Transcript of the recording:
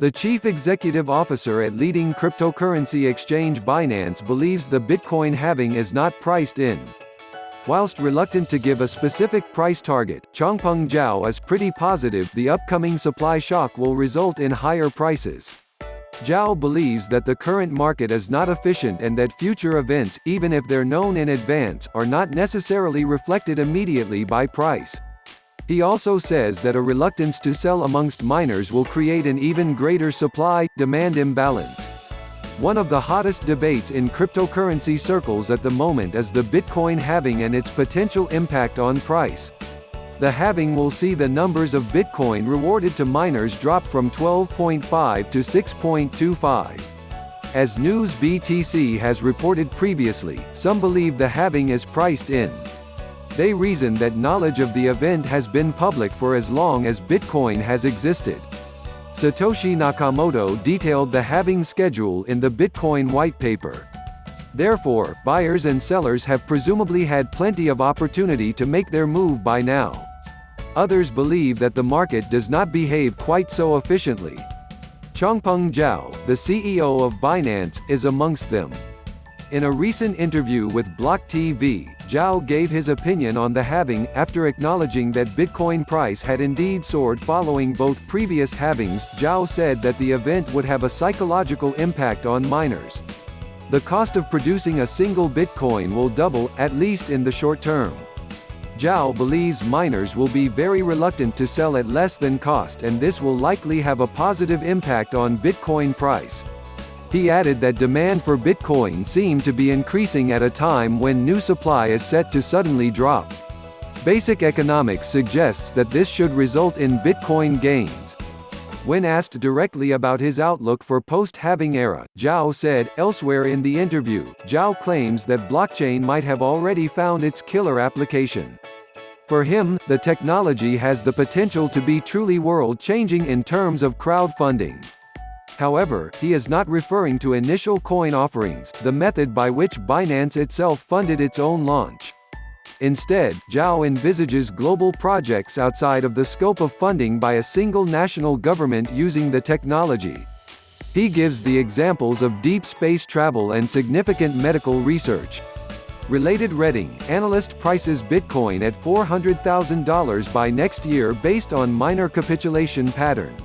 The chief executive officer at leading cryptocurrency exchange Binance believes the Bitcoin halving is not priced in. Whilst reluctant to give a specific price target, Changpeng Zhao is pretty positive the upcoming supply shock will result in higher prices. Zhao believes that the current market is not efficient and that future events, even if they're known in advance, are not necessarily reflected immediately by price. He also says that a reluctance to sell amongst miners will create an even greater supply-demand imbalance. One of the hottest debates in cryptocurrency circles at the moment is the Bitcoin halving and its potential impact on price. The halving will see the numbers of Bitcoin rewarded to miners drop from 12.5 to 6.25. As NewsBTC has reported previously, some believe the halving is priced in. They reason that knowledge of the event has been public for as long as Bitcoin has existed. Satoshi Nakamoto detailed the halving schedule in the Bitcoin whitepaper. Therefore, buyers and sellers have presumably had plenty of opportunity to make their move by now. Others believe that the market does not behave quite so efficiently. Changpeng Zhao, the CEO of Binance, is amongst them. In a recent interview with BlockTV, Zhao gave his opinion on the halving, after acknowledging that Bitcoin price had indeed soared following both previous halvings. Zhao said that the event would have a psychological impact on miners. The cost of producing a single Bitcoin will double, at least in the short term. Zhao believes miners will be very reluctant to sell at less than cost, and this will likely have a positive impact on Bitcoin price. He added that demand for Bitcoin seemed to be increasing at a time when new supply is set to suddenly drop. Basic economics suggests that this should result in Bitcoin gains. When asked directly about his outlook for post-halving era, Zhao said, elsewhere in the interview, Zhao claims that blockchain might have already found its killer application. For him, the technology has the potential to be truly world-changing in terms of crowdfunding. However, he is not referring to initial coin offerings, the method by which Binance itself funded its own launch. Instead, Zhao envisages global projects outside of the scope of funding by a single national government using the technology. He gives the examples of deep space travel and significant medical research. Related reading, Analyst Prices Bitcoin at $400,000 by next year based on Miner Capitulation Pattern.